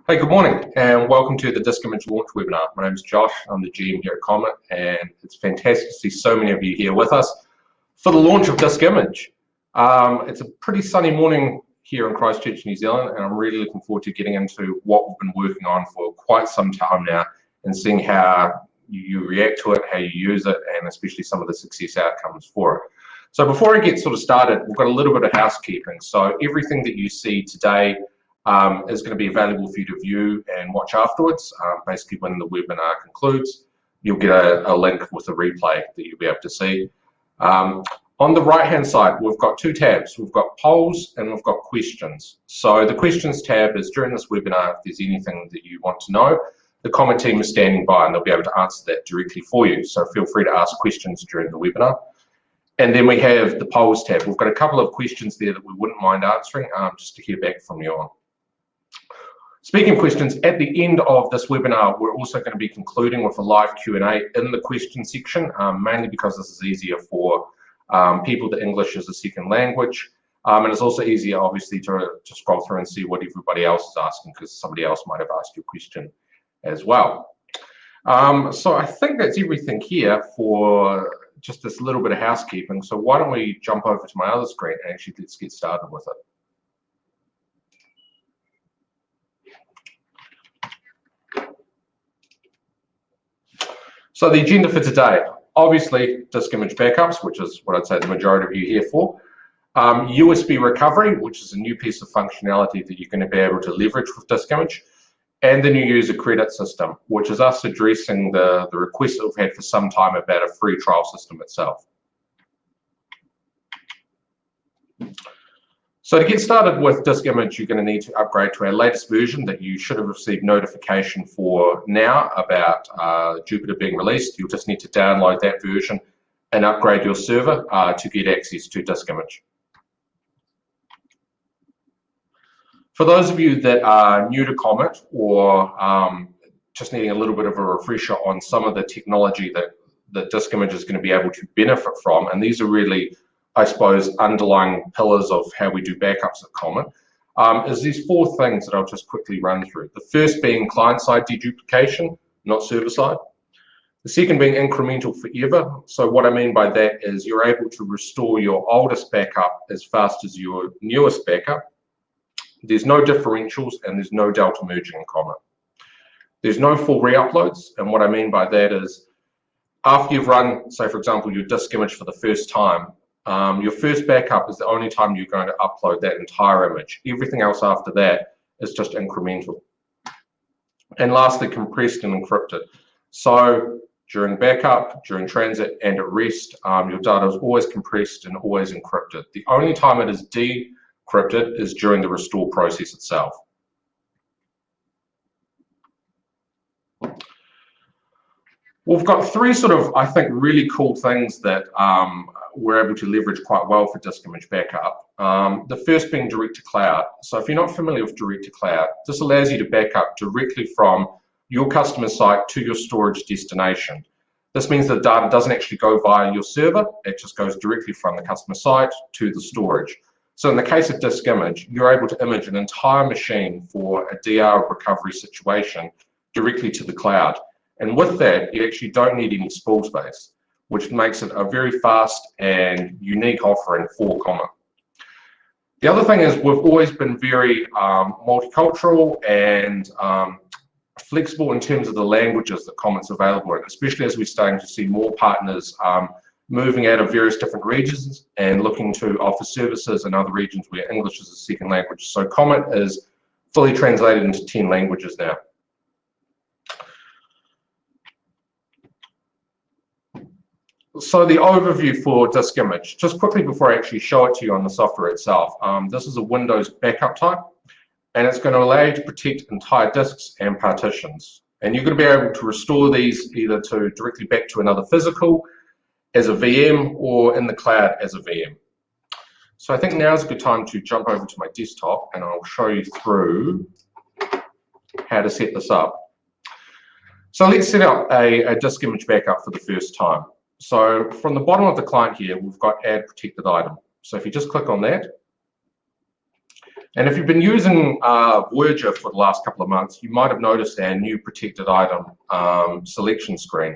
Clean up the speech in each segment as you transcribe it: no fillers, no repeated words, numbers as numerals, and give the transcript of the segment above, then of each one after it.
Hey, good morning and welcome to the Disk Image Launch webinar. My name is Josh, I'm the GM here at Comet, and it's fantastic to see so many of you here with us for the launch of Disk Image. It's a pretty sunny morning here in Christchurch, New Zealand, and I'm really looking forward to getting into what we've been working on for quite some time now and seeing how you react to it, how you use it, and especially some of the success outcomes for it. So before I get sort of started, we've got a little bit of housekeeping. So everything that you see today is going to be available for you to view and watch afterwards. Basically, when the webinar concludes, you'll get a link with a replay that you'll be able to see. On the right-hand side, we've got two tabs. We've got polls and we've got questions. So the questions tab is during this webinar, if there's anything that you want to know, the Comet team is standing by and they'll be able to answer that directly for you. So feel free to ask questions during the webinar. And then we have the polls tab. We've got a couple of questions there that we wouldn't mind answering just to hear back from you on. Speaking of questions, at the end of this webinar, we're also going to be concluding with a live Q&A in the question section, mainly because this is easier for people that English is a second language. And it's also easier, obviously, to scroll through and see what everybody else is asking, because somebody else might have asked you a question as well. So I think that's everything here for just this little bit of housekeeping. So why don't we jump over to my other screen and actually let's get started with it. So the agenda for today, obviously disk image backups, which is what I'd say the majority of you are here for. USB recovery, which is a new piece of functionality that you're going to be able to leverage with disk image. And the new user credit system, which is us addressing the request that we've had for some time about a free trial system itself. So to get started with disk image, you're going to need to upgrade to our latest version that you should have received notification for now about Jupyter being released. You'll just need to download that version and upgrade your server to get access to disk image. For those of you that are new to Comet or just needing a little bit of a refresher on some of the technology that disk image is going to be able to benefit from, and these are really, I suppose, underlying pillars of how we do backups at Comet, is these four things that I'll just quickly run through. The first being client-side deduplication, not server-side. The second being incremental forever. So what I mean by that is you're able to restore your oldest backup as fast as your newest backup. There's no differentials and there's no delta merging in Comet. There's no full re-uploads, and what I mean by that is after you've run, say for example, your disk image for the first time, your first backup is the only time you're going to upload that entire image. Everything else after that is just incremental. And lastly, compressed and encrypted. So during backup, during transit, and at rest, your data is always compressed and always encrypted. The only time it is decrypted is during the restore process itself. We've got three sort of, I think, really cool things that we're able to leverage quite well for disk image backup. The first being direct to cloud. So if you're not familiar with direct to cloud, this allows you to back up directly from your customer site to your storage destination. This means the data doesn't actually go via your server, it just goes directly from the customer site to the storage. So in the case of disk image, you're able to image an entire machine for a DR recovery situation directly to the cloud. And with that, you actually don't need any spool space, which makes it a very fast and unique offering for Comet. The other thing is we've always been very multicultural and flexible in terms of the languages that Comet's available in, especially as we're starting to see more partners moving out of various different regions and looking to offer services in other regions where English is a second language. So Comet is fully translated into 10 languages now. So the overview for disk image, just quickly before I actually show it to you on the software itself, this is a Windows backup type, and it's going to allow you to protect entire disks and partitions. And you're going to be able to restore these either directly back to another physical, as a VM, or in the cloud as a VM. So I think now is a good time to jump over to my desktop and I'll show you through how to set this up. So let's set up a disk image backup for the first time. So from the bottom of the client here, we've got add protected item. So if you just click on that, And if you've been using Widget for the last couple of months, you might have noticed our new protected item selection screen.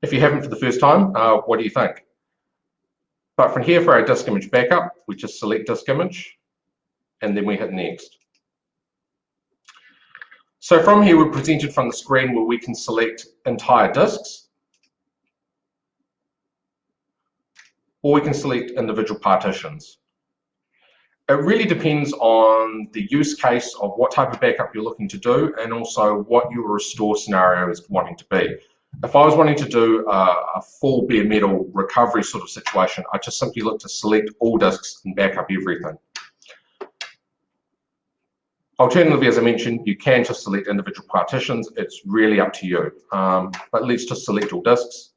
If you haven't for the first time, what do you think? But from here, for our disk image backup, we just select disk image, and then we hit next. So from here, we're presented from the screen where we can select entire disks, or we can select individual partitions. It really depends on the use case of what type of backup you're looking to do, and also what your restore scenario is wanting to be. If I was wanting to do a full bare metal recovery sort of situation, I just simply look to select all disks and back up everything. Alternatively, as I mentioned, you can just select individual partitions. It's really up to you. But let's just select all disks.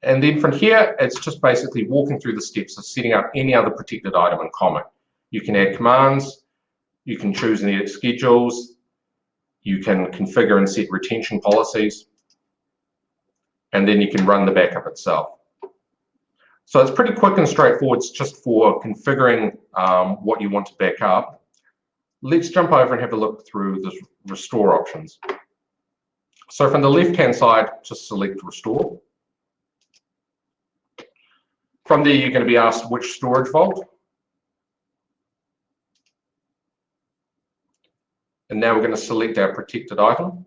And then from here, it's just basically walking through the steps of setting up any other protected item in Comet. You can add commands, you can choose and edit schedules, you can configure and set retention policies, and then you can run the backup itself. So it's pretty quick and straightforward. It's just for configuring what you want to back up. Let's jump over and have a look through the restore options. So from the left-hand side, just select restore. From there, you're going to be asked which storage vault. And now we're going to select our protected item.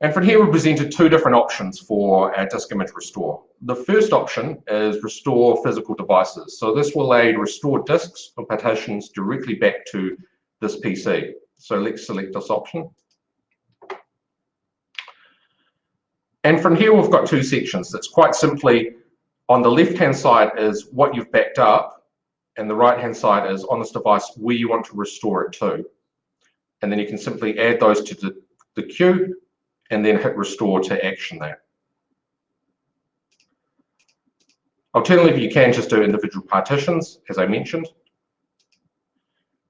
And from here, we're presented two different options for our disk image restore. The first option is restore physical devices. So this will allow you to restore disks or partitions directly back to this PC. So let's select this option. And from here, we've got two sections. That's quite simply, on the left-hand side is what you've backed up, and the right-hand side is on this device where you want to restore it to. And then you can simply add those to the queue, and then hit restore to action that. Alternatively, you can just do individual partitions, as I mentioned.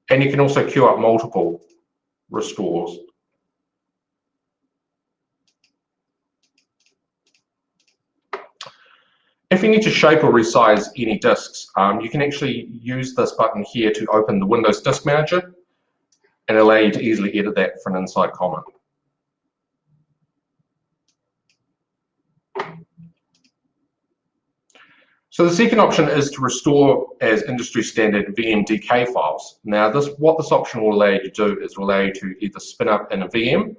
And you can also queue up multiple restores. If you need to shape or resize any disks, you can actually use this button here to open the Windows Disk Manager and allow you to easily edit that from inside Comet. So the second option is to restore as industry standard VMDK files. Now what this option will allow you to do is allow you to either spin up in a VM,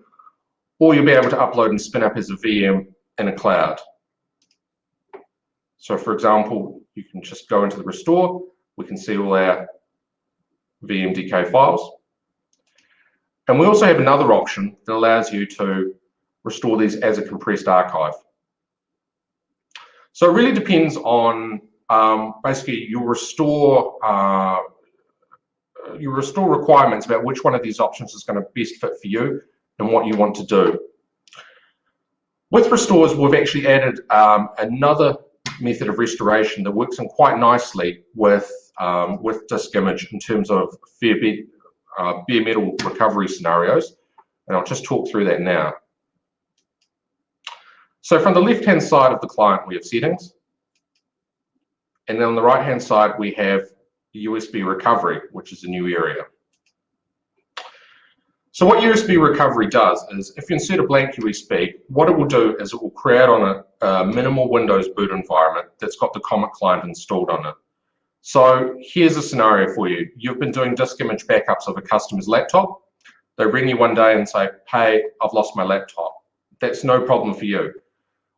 or you'll be able to upload and spin up as a VM in a cloud. So for example, you can just go into the restore, we can see all our VMDK files. And we also have another option that allows you to restore these as a compressed archive. So it really depends on basically your restore requirements about which one of these options is going to best fit for you and what you want to do. With restores, we've actually added another method of restoration that works in quite nicely with disk image in terms of bare metal recovery scenarios, and I'll just talk through that now. So from the left-hand side of the client, we have settings, and then on the right-hand side, we have USB recovery, which is a new area. So what USB recovery does is, if you insert a blank USB, what it will do is it will create on a minimal Windows boot environment that's got the Comet client installed on it. So here's a scenario for you. You've been doing disk image backups of a customer's laptop. They ring you one day and say, hey, I've lost my laptop. That's no problem for you.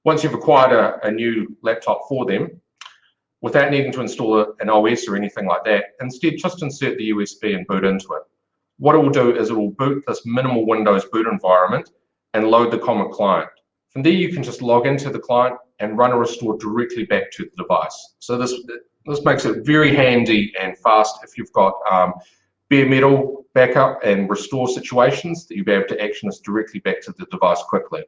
Once you've acquired a new laptop for them, without needing to install an OS or anything like that, instead just insert the USB and boot into it. What it will do is it will boot this minimal Windows boot environment and load the Comet client. From there, you can just log into the client and run a restore directly back to the device. So this makes it very handy and fast if you've got bare metal backup and restore situations that you'll be able to action this directly back to the device quickly.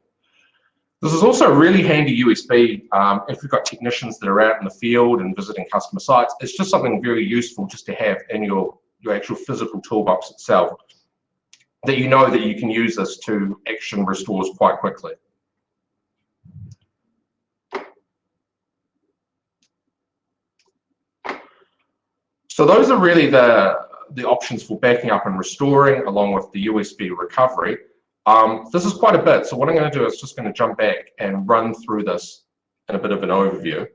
This is also a really handy USB if you've got technicians that are out in the field and visiting customer sites. It's just something very useful just to have in your actual physical toolbox itself, that you know that you can use this to action restores quite quickly. So those are really the options for backing up and restoring, along with the USB recovery. This is quite a bit, so what I'm going to do is just going to jump back and run through this in a bit of an overview.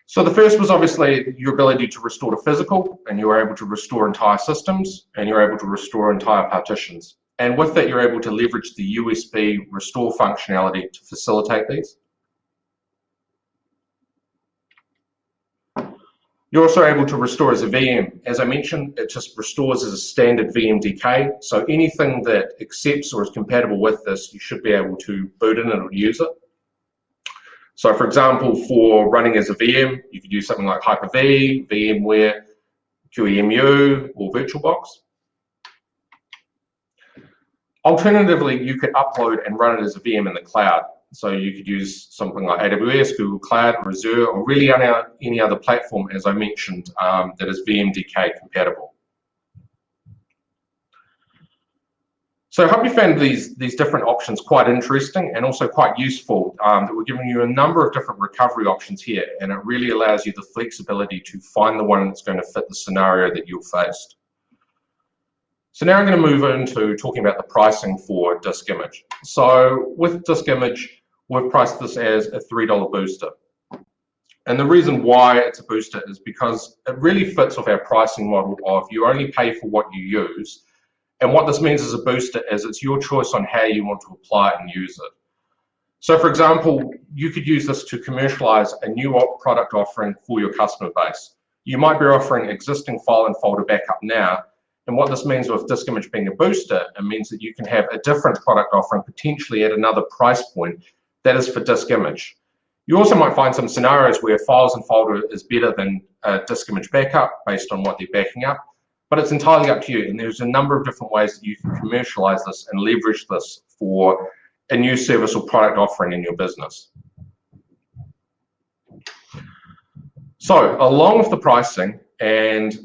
So the first was obviously your ability to restore to physical, and you were able to restore entire systems, and you're able to restore entire partitions. And with that, you're able to leverage the USB restore functionality to facilitate these. You're also able to restore as a VM. As I mentioned, it just restores as a standard VMDK. So anything that accepts or is compatible with this, you should be able to boot in and use it. So for example, for running as a VM, you could use something like Hyper-V, VMware, QEMU, or VirtualBox. Alternatively, you could upload and run it as a VM in the cloud. So you could use something like AWS, Google Cloud, or Azure, or really any other platform, as I mentioned, that is VMDK compatible. So I hope you found these different options quite interesting and also quite useful, that we're giving you a number of different recovery options here, and it really allows you the flexibility to find the one that's going to fit the scenario that you've faced. So now I'm going to move into talking about the pricing for Disk Image. So with Disk Image, we've priced this as a $3 booster. And the reason why it's a booster is because it really fits with our pricing model of you only pay for what you use. And what this means as a booster is it's your choice on how you want to apply it and use it. So for example, you could use this to commercialize a new product offering for your customer base. You might be offering existing file and folder backup now. And what this means with Disk Image being a booster, it means that you can have a different product offering potentially at another price point that is for Disk Image. You also might find some scenarios where files and folder is better than Disk Image backup based on what they're backing up, but it's entirely up to you. And there's a number of different ways that you can commercialize this and leverage this for a new service or product offering in your business. So along with the pricing and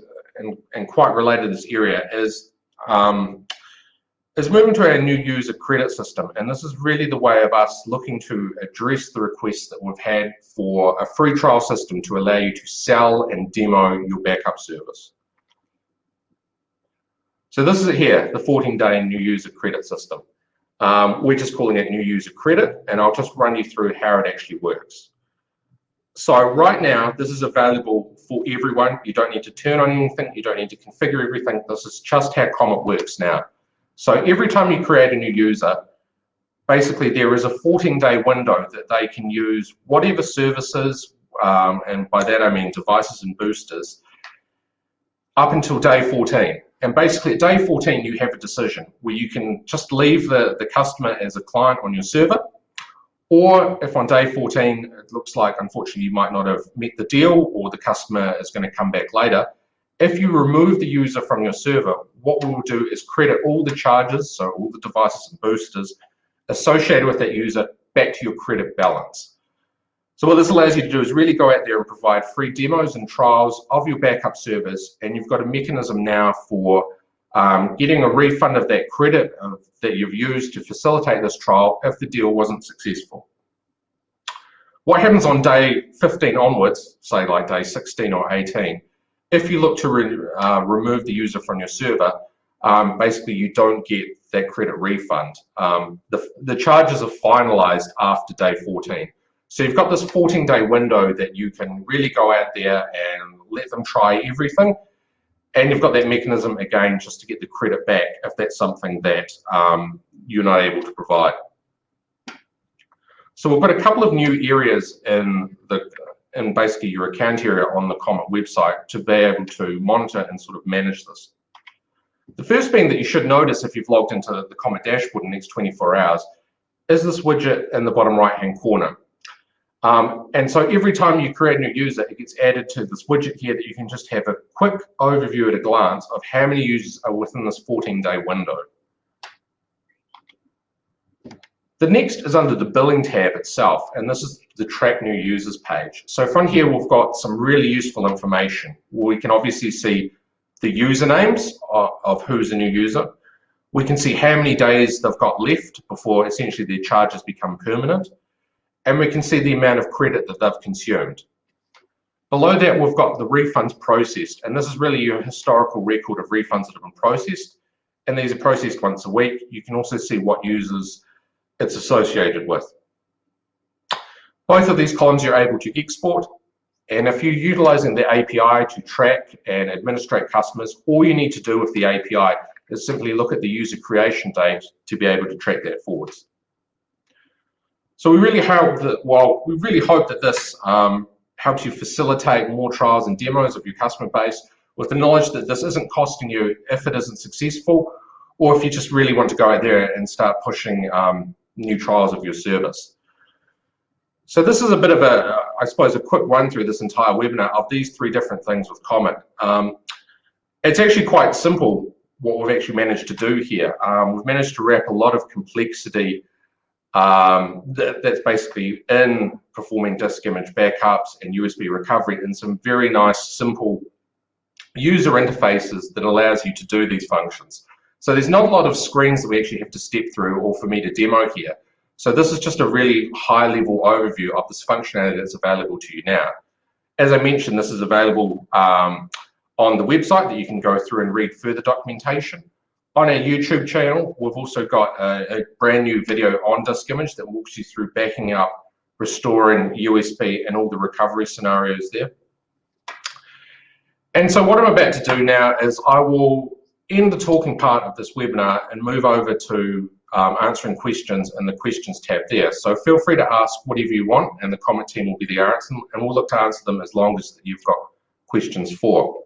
quite related to this area is moving to our new user credit system. And this is really the way of us looking to address the requests that we've had for a free trial system to allow you to sell and demo your backup service. So this is it here, the 14-day new user credit system. We're just calling it new user credit, and I'll just run you through how it actually works. So right now, this is available for everyone. You don't need to turn on anything. You don't need to configure everything. This is just how Comet works now. So every time you create a new user, basically there is a 14-day window that they can use whatever services, and by that I mean devices and boosters, up until day 14. And basically at day 14, you have a decision where you can just leave the customer as a client on your server, or if on day 14 it looks like unfortunately you might not have met the deal or the customer is going to come back later, if you remove the user from your server, what we will do is credit all the charges, so all the devices and boosters associated with that user back to your credit balance. So what this allows you to do is really go out there and provide free demos and trials of your backup service, and you've got a mechanism now for getting a refund of that credit that you've used to facilitate this trial if the deal wasn't successful. What happens on day 15 onwards, say like day 16 or 18, if you look to remove the user from your server, basically you don't get that credit refund. The charges are finalized after day 14. So you've got this 14-day window that you can really go out there and let them try everything. And you've got that mechanism again just to get the credit back if that's something that you're not able to provide. So we've got a couple of new areas in basically your account area on the Comet website to be able to monitor and sort of manage this. The first being that you should notice if you've logged into the Comet dashboard in the next 24 hours is this widget in the bottom right-hand corner. And so every time you create a new user, it gets added to this widget here that you can just have a quick overview at a glance of how many users are within this 14-day window. The next is under the billing tab itself, and this is the track new users page. So from here, we've got some really useful information. We can obviously see the usernames of who's a new user. We can see how many days they've got left before essentially their charges become permanent. and we can see the amount of credit that they've consumed. Below that, we've got the refunds processed, and this is really your historical record of refunds that have been processed, and these are processed once a week. You can also see what users it's associated with. Both of these columns you're able to export, and if you're utilizing the API to track and administrate customers, all you need to do with the API is simply look at the user creation date to be able to track that forwards. So we really hope that this helps you facilitate more trials and demos of your customer base with the knowledge that this isn't costing you if it isn't successful, or if you just really want to go out there and start pushing new trials of your service. So this is a bit of a, I suppose, a quick run through this entire webinar of these three different things with Comet. It's actually quite simple what we've actually managed to do here. We've managed to wrap a lot of complexity that's basically in performing disk image backups and USB recovery in some very nice, simple user interfaces that allows you to do these functions. So there's not a lot of screens that we actually have to step through or for me to demo here. So this is just a really high-level overview of this functionality that's available to you now. As I mentioned, this is available on the website that you can go through and read further documentation. On our YouTube channel, we've also got a brand new video on disk image that walks you through backing up, restoring USB, and all the recovery scenarios there. And so what I'm about to do now is I will end the talking part of this webinar and move over to answering questions in the questions tab there. So feel free to ask whatever you want, and the Comet team will be there answering them, and we'll look to answer them as long as you've got questions for.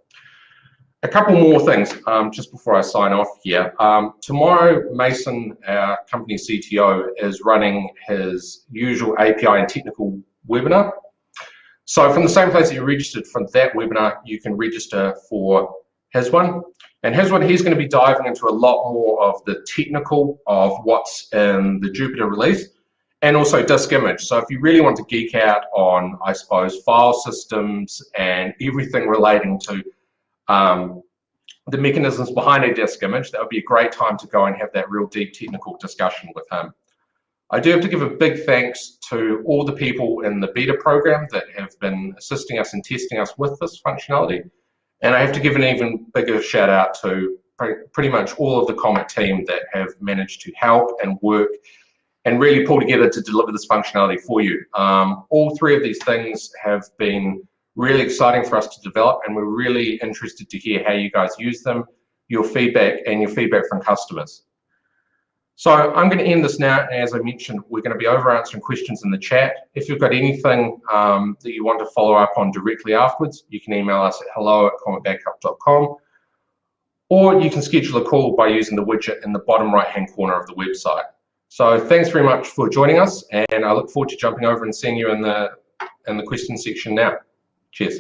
A couple more things just before I sign off here. Tomorrow, Mason, our company CTO, is running his usual API and technical webinar. So from the same place that you registered for that webinar, you can register for his one. And his one, he's going to be diving into a lot more of the technical of what's in the Jupyter release, and also disk image. So if you really want to geek out on, I suppose, file systems and everything relating to the mechanisms behind a disk image, that would be a great time to go and have that real deep technical discussion with him. I do have to give a big thanks to all the people in the beta program that have been assisting us and testing us with this functionality. And I have to give an even bigger shout out to pretty much all of the Comet team that have managed to help and work and really pull together to deliver this functionality for you. All three of these things have been really exciting for us to develop, and we're really interested to hear how you guys use them, your feedback, and your feedback from customers. So I'm going to end this now. As I mentioned, we're going to be over answering questions in the chat. If you've got anything that you want to follow up on directly afterwards, you can email us at hello@cometbackup.com, or you can schedule a call by using the widget in the bottom right-hand corner of the website. So thanks very much for joining us, and I look forward to jumping over and seeing you in the question section now. Cheers.